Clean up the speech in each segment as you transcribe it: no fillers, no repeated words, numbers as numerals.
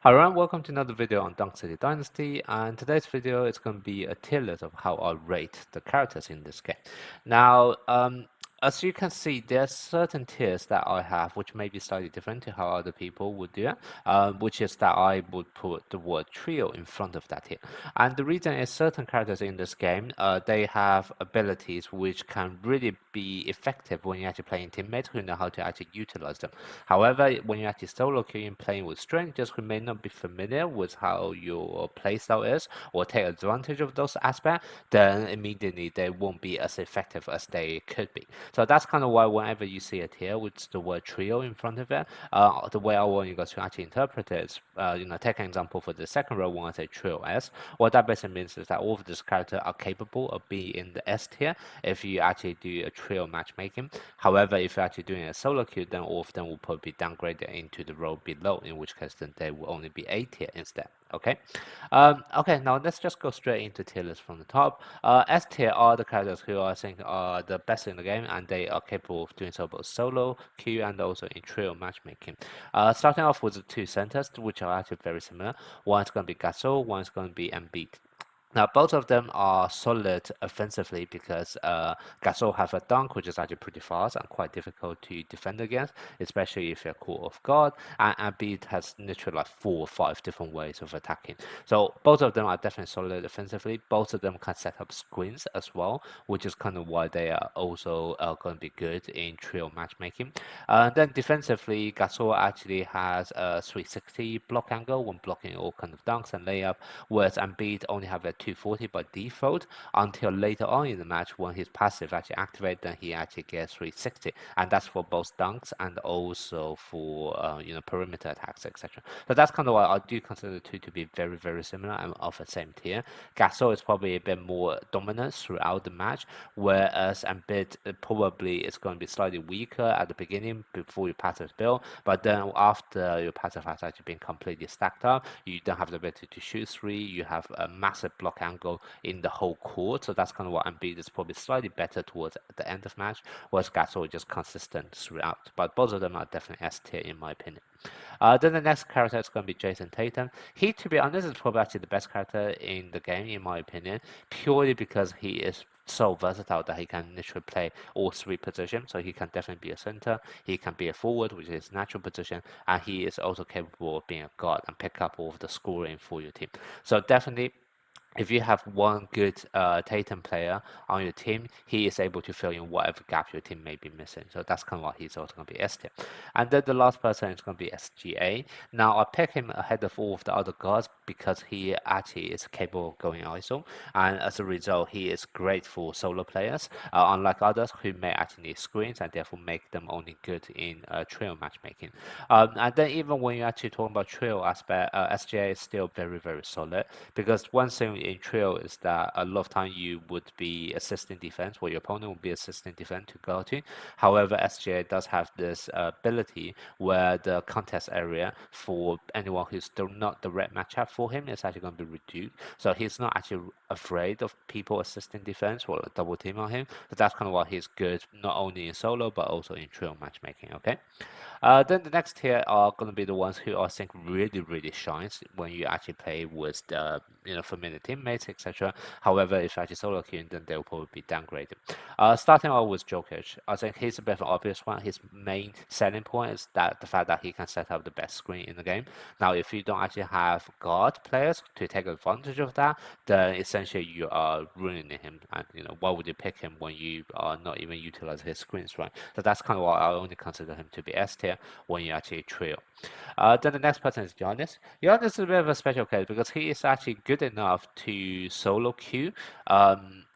Alright, welcome to another video on Dynasty, and today's video is going to be a tier list of how I rate the characters in this game. Now, as you can see, there's certain tiers that I have which may be slightly different to how other people would do it, which is that I would put the word trio in front of that tier. And the reason is certain characters in this game, they have abilities which can really be effective when you're actually playing teammates who know how to actually utilize them. However, when you're actually solo queuing playing with strangers who may not be familiar with how your playstyle is or take advantage of those aspects, then immediately they won't be as effective as they could be. So that's kind of why whenever you see it here with the word trio in front of it, the way I want you guys to actually interpret it is, take an example for the second row when I say trio S. What that basically means is that all of these characters are capable of being in the S tier if you actually do a trio matchmaking. However, if you're actually doing a solo queue, then all of them will probably be downgraded into the row below, in which case then they will only be A tier instead. Okay. Okay, now let's just go straight into tier list from the top. S tier are the characters who I think are the best in the game, and they are capable of doing so both solo queue and also in trio matchmaking. Starting off with the two centers, which are actually very similar. One is going to be Gasol, one is going to be Embiid. Now, both of them are solid offensively because Gasol have a dunk, which is actually pretty fast and quite difficult to defend against, especially if you're caught off guard. And Embiid has literally like 4 or 5 different ways of attacking. So both of them are definitely solid offensively. Both of them can set up screens as well, which is kind of why they are also going to be good in trio matchmaking. Then defensively, Gasol actually has a 360 block angle when blocking all kind of dunks and layup, whereas Embiid only have a 240 by default until later on in the match when his passive actually activates, then he actually gets 360, and that's for both dunks and also for perimeter attacks, etc. So that's kind of why I do consider the two to be very, very similar and of the same tier. Gasol is probably a bit more dominant throughout the match, whereas Embiid probably is going to be slightly weaker at the beginning before your passive build, but then after your passive has actually been completely stacked up, you don't have the ability to shoot three, you have a massive block angle in the whole court, so that's kind of what Embiid is probably slightly better towards the end of match, whereas Gasol is just consistent throughout. But both of them are definitely S tier in my opinion. Then the next character is going to be Jason Tatum. He, to be honest, is probably actually the best character in the game in my opinion, purely because he is so versatile that he can literally play all 3 positions. So he can definitely be a center, he can be a forward, which is his natural position, and he is also capable of being a guard and pick up all of the scoring for your team. So definitely, if you have one good Tatum player on your team, he is able to fill in whatever gap your team may be missing. So that's kind of why he's also going to be S tier. And then the last person is going to be SGA. Now I pick him ahead of all of the other guards because he actually is capable of going ISO, and as a result, he is great for solo players, unlike others who may actually need screens and therefore make them only good in trio matchmaking. And then even when you're actually talking about trio aspect, SGA is still very, very solid because one thing in trio is that a lot of time you would be assisting defense, or your opponent will be assisting defense to go to. However, SGA does have this ability where the contest area for anyone who's still not the right matchup for him is actually going to be reduced. So he's not actually afraid of people assisting defense or double team on him. So that's kind of why he's good, not only in solo but also in trio matchmaking. Okay. Then the next tier are going to be the ones who I think really, really shines when you actually play with the familiar teammates, etc. However, if you actually solo queuing, then they'll probably be downgraded. Starting out with Jokic, I think he's a bit of an obvious one. His main selling point is that the fact that he can set up the best screen in the game. Now, if you don't actually have guard players to take advantage of that, then essentially you are ruining him. And why would you pick him when you are not even utilizing his screens, right? So that's kind of why I only consider him to be S tier when you actually trio. Then the next person is Giannis. Giannis is a bit of a special case because he is actually good enough to solo queue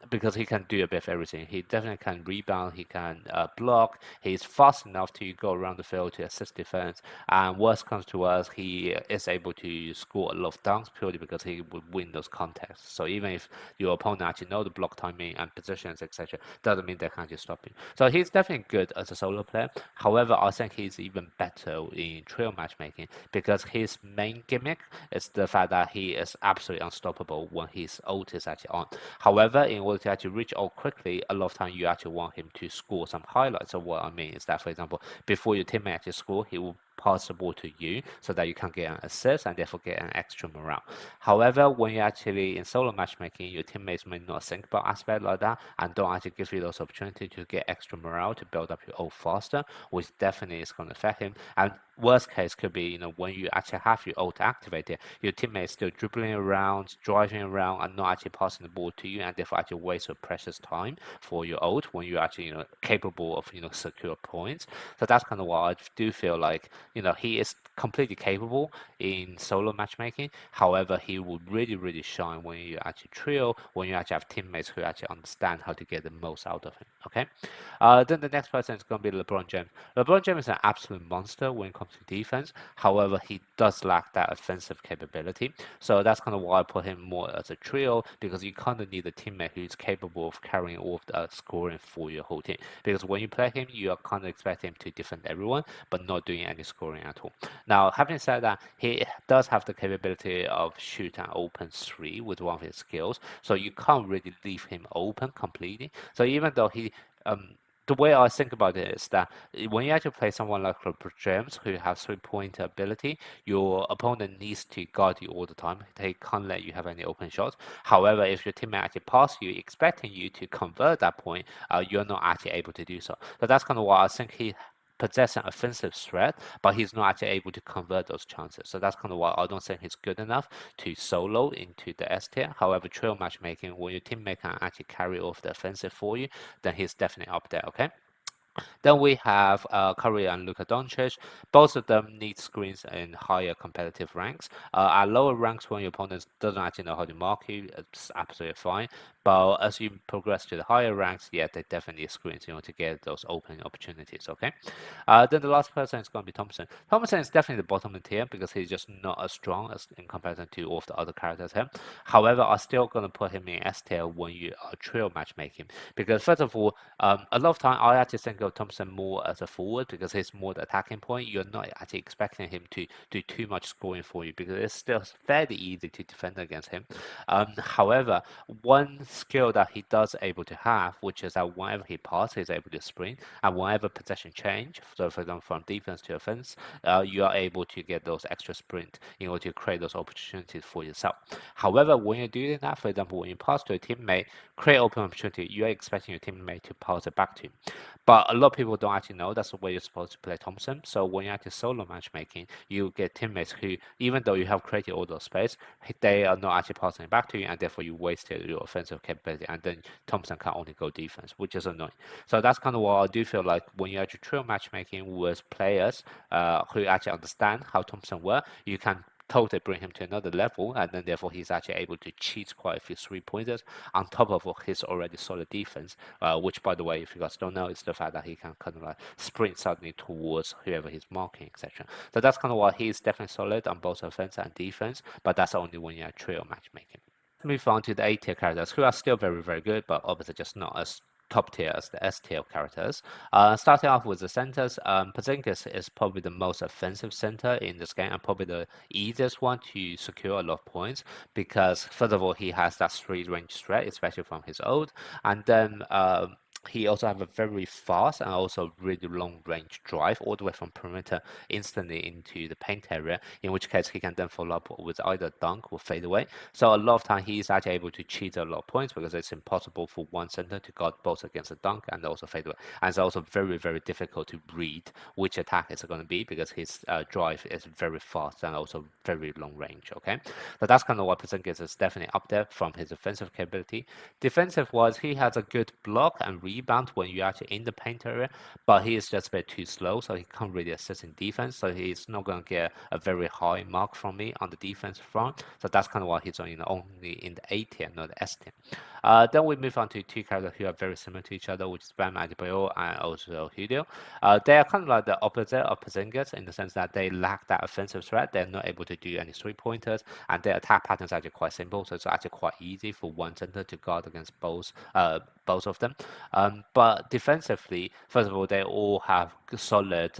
because he can do a bit of everything. He definitely can rebound, he can block, he's fast enough to go around the field to assist defense, and worst comes to worst, he is able to score a lot of dunks purely because he would win those contests. So even if your opponent actually know the block timing and positions, etc., doesn't mean they can't just stop you. So he's definitely good as a solo player. However, I think he's even better in trio matchmaking because his main gimmick is the fact that he is absolutely unstoppable when his ult is actually on. However, in order to actually reach ult quickly, a lot of time you actually want him to score some highlights. So what I mean is that, for example, before your teammate actually score, he will pass the ball to you so that you can get an assist and therefore get an extra morale. However, when you're actually in solo matchmaking, your teammates may not think about aspect like that and don't actually give you those opportunity to get extra morale to build up your ult faster, which definitely is going to affect him. And worst case could be, when you actually have your ult activated, your teammates still dribbling around, driving around, and not actually passing the ball to you, and therefore actually waste your precious time for your ult when you're actually, capable of, secure points. So that's kind of why I do feel like, he is completely capable in solo matchmaking. However, he would really, really shine when you actually trio, when you actually have teammates who actually understand how to get the most out of him. Okay. Then the next person is going to be LeBron James. LeBron James is an absolute monster when it comes to defense. However, he does lack that offensive capability. So that's kind of why I put him more as a trio, because you kind of need a teammate who's capable of carrying all of the scoring for your whole team. Because when you play him, you are kind of expecting him to defend everyone, but not doing any scoring at all. Now, having said that, he does have the capability of shoot an open three with one of his skills, so you can't really leave him open completely. So even though the way I think about it is that when you actually play someone like LeBron James who has three-point ability, your opponent needs to guard you all the time. They can't let you have any open shots. However, if your teammate actually pass you, expecting you to convert that point, you're not actually able to do so. So that's kind of why I think he possess an offensive threat, but he's not actually able to convert those chances. So that's kind of why I don't think he's good enough to solo into the S tier. However, trio matchmaking, when your teammate can actually carry off the offensive for you, then he's definitely up there, okay? Then we have Curry and Luka Doncic. Both of them need screens in higher competitive ranks. At lower ranks, when your opponent doesn't actually know how to mark you, it's absolutely fine. But as you progress to the higher ranks, yeah, they definitely need screens, to get those open opportunities, okay? Then the last person is going to be Thompson. Thompson is definitely the bottom of the tier because he's just not as strong as in comparison to all of the other characters here. However, I'm still going to put him in S tier when you are trio matchmaking, because first of all, a lot of time I actually think of Thompson more as a forward because he's more the attacking point. You're not actually expecting him to do too much scoring for you because it's still fairly easy to defend against him. However, one skill that he does able to have, which is that whenever he passes, he's able to sprint, and whenever possession change, so for example from defense to offense, you are able to get those extra sprint in order to create those opportunities for yourself. However, when you're doing that, for example, when you pass to a teammate, create open opportunity, you are expecting your teammate to pass it back to you. But a lot of people don't actually know that's the way you're supposed to play Thompson. So when you're actually solo matchmaking, you get teammates who, even though you have created all those space, they are not actually passing it back to you, and therefore you wasted your offensive capability, and then Thompson can only go defense, which is annoying. So that's kind of what I do feel like when you actually trio matchmaking with players who actually understand how Thompson works, you can totally bring him to another level, and then therefore he's actually able to cheat quite a few three-pointers on top of his already solid defense, which, by the way, if you guys don't know, is the fact that he can kind of like sprint suddenly towards whoever he's marking, etc. So that's kind of why he's definitely solid on both offense and defense, but that's only when you're trio matchmaking. Move on to the A tier characters who are still very, very good, but obviously just not as top tier as the S tier characters. Starting off with the centers, Porzingis is probably the most offensive center in this game and probably the easiest one to secure a lot of points because first of all he has that 3 range threat, especially from his ult, and then he also have a very fast and also really long range drive all the way from perimeter instantly into the paint area, in which case he can then follow up with either dunk or fade away. So a lot of time he's actually able to cheat a lot of points because it's impossible for one center to guard both against a dunk and also fade away. And it's also very, very difficult to read which attack it's going to be because his drive is very fast and also very long range, okay? So that's kind of what Porzingis is definitely up there from his offensive capability. Defensive wise, he has a good block and rebound when you're actually in the paint area, but he is just a bit too slow, so he can't really assist in defense, so he's not going to get a very high mark from me on the defense front. So that's kind of why he's only in the A tier, not the S tier. Then we move on to two characters who are very similar to each other, which is Bam Adebayo and also Julio. They are kind of like the opposite of Porzingis in the sense that they lack that offensive threat. They're not able to do any three-pointers, and their attack patterns are actually quite simple, so it's actually quite easy for one center to guard against both of them. But defensively, first of all, they all have solid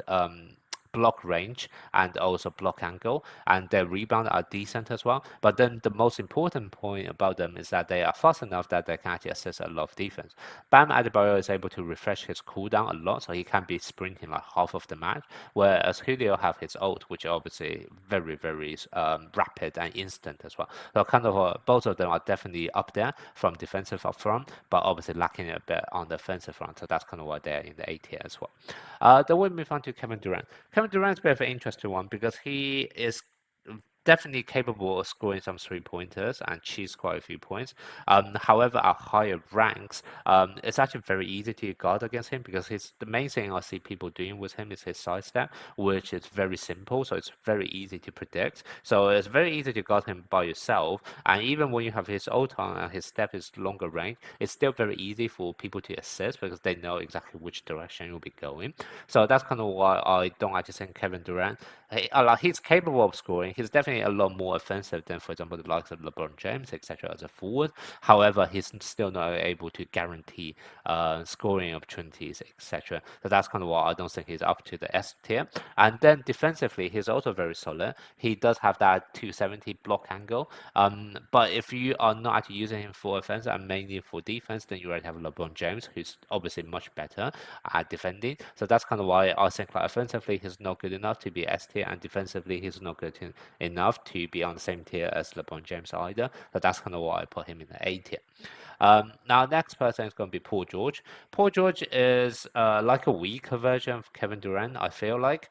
block range and also block angle, and their rebound are decent as well. But then the most important point about them is that they are fast enough that they can actually assist a lot of defense. Bam Adebayo is able to refresh his cooldown a lot, so he can be sprinting like half of the match, whereas Julio have his ult, which are obviously very rapid and instant as well. So kind of both of them are definitely up there from defensive up front, but obviously lacking a bit on the offensive front. So that's kind of why they're in the A tier as well. Then we move on to Kevin Durant. Kevin Durant's a bit of an interesting one because he is definitely capable of scoring some 3-pointers and cheese quite a few points. However, at higher ranks, it's actually very easy to guard against him because the main thing I see people doing with him is his sidestep, which is very simple, so it's very easy to predict. So it's very easy to guard him by yourself, and even when you have his ult on and his step is longer range, it's still very easy for people to assist because they know exactly which direction you'll be going. So that's kind of why I don't actually think Kevin Durant, he's capable of scoring. He's definitely a lot more offensive than, for example, the likes of LeBron James, etc. as a forward. However, he's still not able to guarantee scoring opportunities, etc. So that's kind of why I don't think he's up to the S tier. And then defensively, he's also very solid. He does have that 270 block angle. But if you are not actually using him for offense and mainly for defense, then you already have LeBron James, who's obviously much better at defending. So that's kind of why I think like offensively he's not good enough to be S tier, and defensively he's not good enough to be on the same tier as LeBron James either. So that's kind of why I put him in the A tier. Now, next person is going to be Paul George. Paul George is like a weaker version of Kevin Durant, I feel like.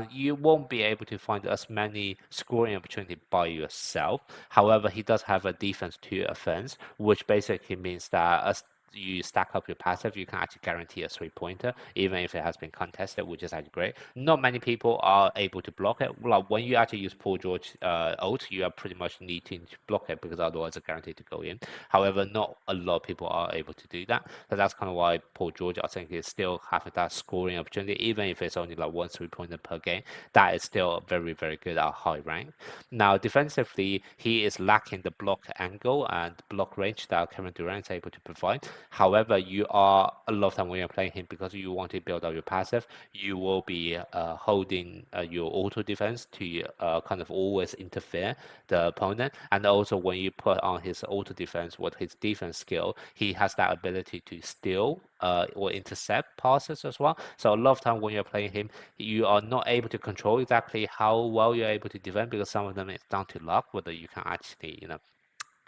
You won't be able to find as many scoring opportunities by yourself. However, he does have a defense to offense, which basically means that as you stack up your passive, you can actually guarantee a 3-pointer, even if it has been contested, which is actually great. Not many people are able to block it. Like when you actually use Paul George ult, you are pretty much needing to block it because otherwise it's guaranteed to go in. However, not a lot of people are able to do that. So that's kind of why Paul George, I think, is still having that scoring opportunity, even if it's only like 1 3-pointer per game. That is still very good at high rank. Now, defensively, he is lacking the block angle and block range that Kevin Durant is able to provide. However, you are a lot of time when you're playing him, because you want to build up your passive, you will be holding your auto defense to kind of always interfere the opponent. And also when you put on his auto defense with his defense skill, he has that ability to steal or intercept passes as well. So a lot of time when you're playing him, you are not able to control exactly how well you're able to defend, because some of them is down to luck, whether you can actually,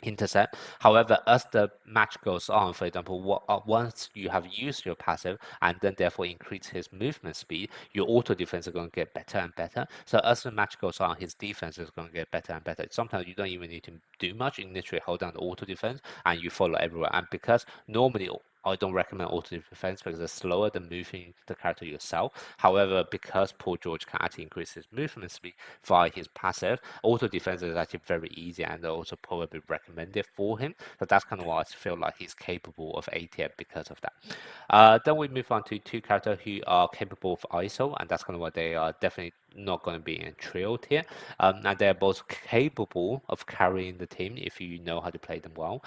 intercept. However, as the match goes on, for example, once you have used your passive and then therefore increase his movement speed, your auto defense is going to get better and better. So as the match goes on, his defense is going to get better and better. Sometimes you don't even need to do much. You literally hold down the auto defense and you follow everywhere. And because normally I don't recommend auto defense because it's slower than moving the character yourself. However, because Paul George can actually increase his movement speed via his passive, auto defense is actually very easy and also probably recommended for him. So that's kind of why I feel like he's capable of A tier because of that. Then we move on to 2 characters who are capable of ISO, and that's kind of why they are definitely not going to be in trio tier. And they're both capable of carrying the team if you know how to play them well.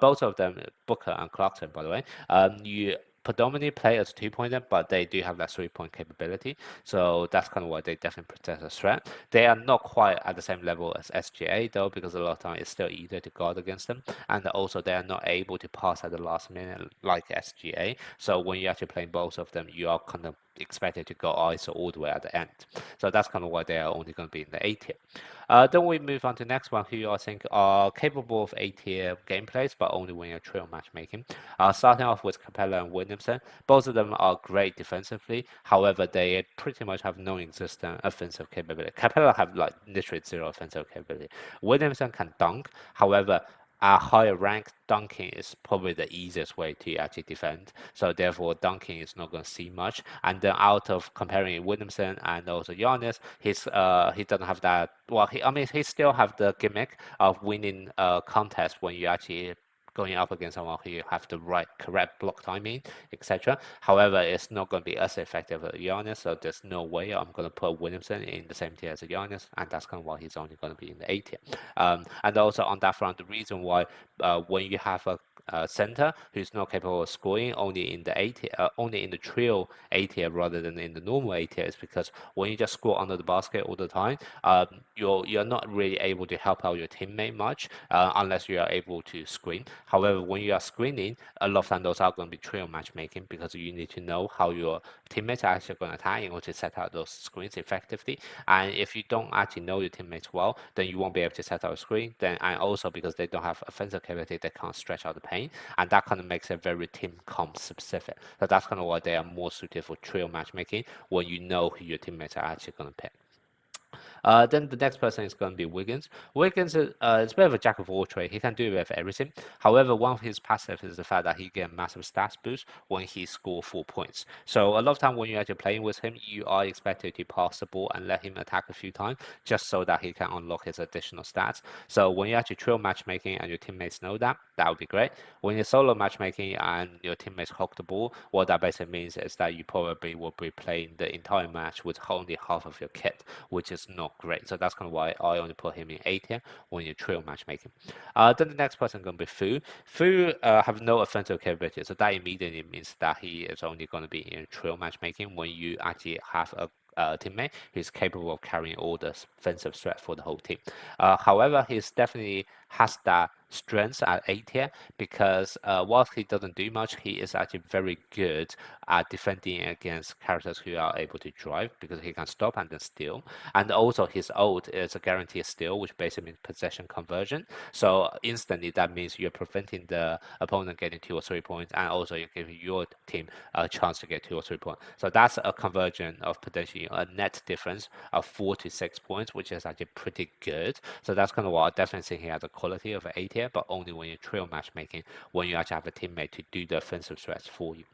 Both of them, Booker and Clarkson, by the way, you predominantly play as 2-pointer, but they do have that 3-point capability. So that's kind of why they definitely present a threat. They are not quite at the same level as SGA though, because a lot of time it's still easier to guard against them. And also they are not able to pass at the last minute like SGA. So when you're actually playing both of them, you are kind of expected to go ISO all the way at the end. So that's kind of why they are only going to be in the A tier. Then we move on to the next one, who I think are capable of A tier gameplays, but only when you're trio matchmaking. Starting off with Capella and Williamson. Both of them are great defensively. However, they pretty much have no existent offensive capability. Capella have like literally 0 offensive capability. Williamson can dunk. However, at higher rank, dunking is probably the easiest way to actually defend. So therefore, dunking is not going to see much. And then out of comparing Williamson and also Giannis, he doesn't have that. Well, he still have the gimmick of winning contest when you actually going up against someone who have the correct block timing, etc. However, it's not going to be as effective as Giannis, so there's no way I'm going to put Williamson in the same tier as Giannis, and that's kind of why he's only going to be in the A tier. And also on that front, the reason why when you have a center who's not capable of scoring only in the A tier, only in the trio A tier rather than in the normal A tier, is because when you just score under the basket all the time, you're not really able to help out your teammate much unless you are able to screen. However, when you are screening, a lot of times those are going to be trio matchmaking because you need to know how your teammates are actually going to attack in order to set out those screens effectively. And if you don't actually know your teammates well, then you won't be able to set out a screen. Then and also because they don't have offensive capability, they can't stretch out the paint, and that kind of makes it very team comp specific. So that's kind of why they are more suited for trio matchmaking when you know who your teammates are actually going to pick. Then the next person is going to be Wiggins. Wiggins is a bit of a jack of all trades. He can do a bit of everything. However, one of his passive is the fact that he gets massive stats boost when he scores 4 points. So a lot of time when you're actually playing with him, you are expected to pass the ball and let him attack a few times just so that he can unlock his additional stats. So when you're actually trio matchmaking and your teammates know that, that would be great. When you're solo matchmaking and your teammates hog the ball, what that basically means is that you probably will be playing the entire match with only half of your kit, which is not great. So that's kind of why I only put him in A tier when you're trio matchmaking. Then the next person going to be Fu. Fu have no offensive capability, so that immediately means that he is only going to be in trio matchmaking when you actually have a teammate who's capable of carrying all the offensive threat for the whole team. However, he's definitely has that strengths at A tier because whilst he doesn't do much, he is actually very good at defending against characters who are able to drive because he can stop and then steal. And also his ult is a guaranteed steal, which basically means possession conversion. So instantly that means you're preventing the opponent getting 2 or 3 points, and also you're giving your team a chance to get 2 or 3 points. So that's a conversion of potentially a net difference of 4 to 6 points, which is actually pretty good. So that's kind of what I definitely think he has a quality of an A tier, but only when you're trio matchmaking, when you actually have a teammate to do the offensive threats for you.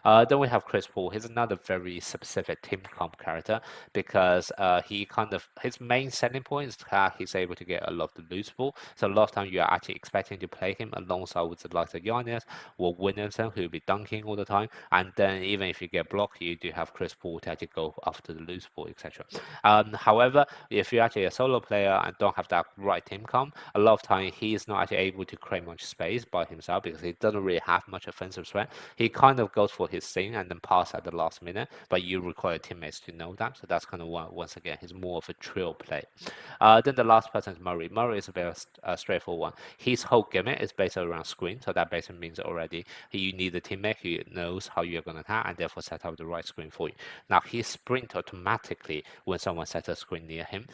Then we have Chris Paul. He's another very specific team comp character because he kind of his main selling point is that he's able to get a lot of the loose ball. So a lot of time you are actually expecting to play him alongside with the likes of Giannis or Williamson, who will be dunking all the time. And then even if you get blocked, you do have Chris Paul to actually go after the loose ball, etc. However, if you're actually a solo player and don't have that right team comp, a lot of time he is not actually able to create much space by himself because he doesn't really have much offensive threat. He kind of goes for his thing and then pass at the last minute, but you require teammates to know that. So that's kind of why, once again, he's more of a trill play. Then the last person is Murray. Murray is a very straightforward one. His whole gimmick is based around screen, so that basically means already you need a teammate who knows how you're going to attack and therefore set up the right screen for you. Now he sprint automatically when someone sets a screen near him.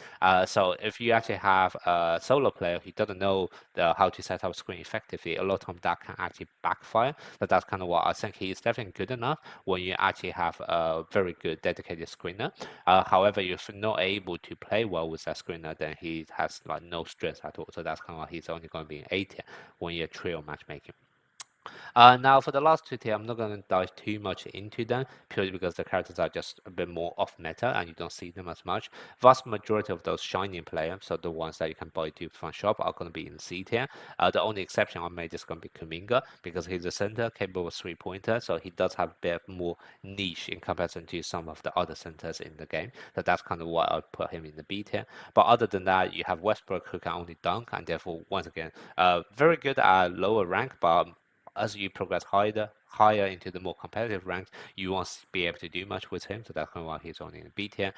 So if you actually have a solo player who doesn't know how to set up a screen effectively, a lot of times that can actually backfire. But that's kind of what I think he is definitely good enough when you actually have a very good dedicated screener. However, if you're not able to play well with that screener, then he has like no strength at all. So that's kind of why he's only going to be an A tier when you're trio matchmaking. Now, for the last two tier, I'm not going to dive too much into them, purely because the characters are just a bit more off meta and you don't see them as much. Vast majority of those shining players, so the ones that you can buy to from shop, are going to be in C tier. The only exception I made is going to be Kuminga, because he's a center capable of 3-pointer, so he does have a bit more niche in comparison to some of the other centers in the game. So that's kind of why I put him in the B tier. But other than that, you have Westbrook, who can only dunk, and therefore, once again, very good at lower rank, but as you progress higher into the more competitive ranks, you won't be able to do much with him. So that's kind of why he's only in B tier.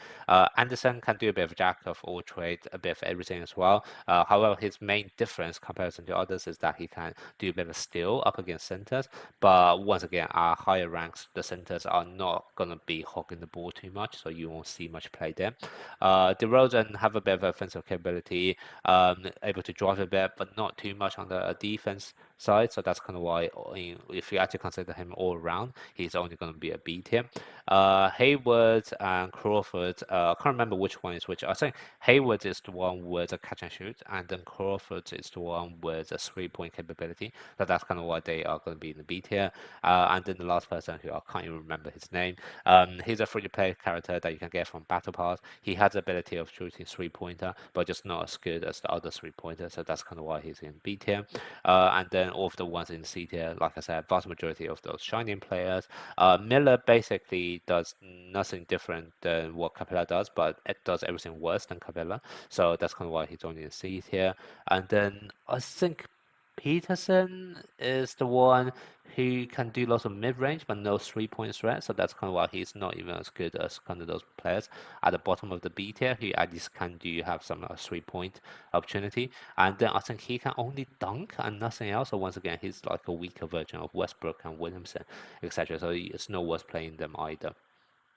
Anderson can do a bit of jack of all trades, a bit of everything as well. However, his main difference comparison to others is that he can do a bit of steal up against centers. But once again, at higher ranks, the centers are not going to be hogging the ball too much, so you won't see much play there. DeRozan have a bit of offensive capability, able to drive a bit, but not too much on the defense side. So that's kind of why, if you actually consider him all around, he's only going to be a B tier. Hayward and Crawford, I can't remember which one is which. I think Hayward is the one with a catch and shoot, and then Crawford is the one with a 3-point capability. So that's kind of why they are going to be in the B tier. And then the last person, who I can't even remember his name, he's a free-to-play character that you can get from Battle Pass. He has the ability of shooting 3-pointer, but just not as good as the other 3-pointer. So that's kind of why he's in B tier. And then all of the ones in C tier, like I said, vast majority of those shining players. Miller basically does nothing different than what Capella does, but it does everything worse than Capella. So that's kind of why he's only in C tier. And then I think Peterson is the one who can do lots of mid-range but no three-point threat, so that's kind of why he's not even as good as kind of those players at the bottom of the B tier who at least can do have some three-point opportunity. And then I think he can only dunk and nothing else. So once again, he's like a weaker version of Westbrook and Williamson, etc. So it's not worth playing them either.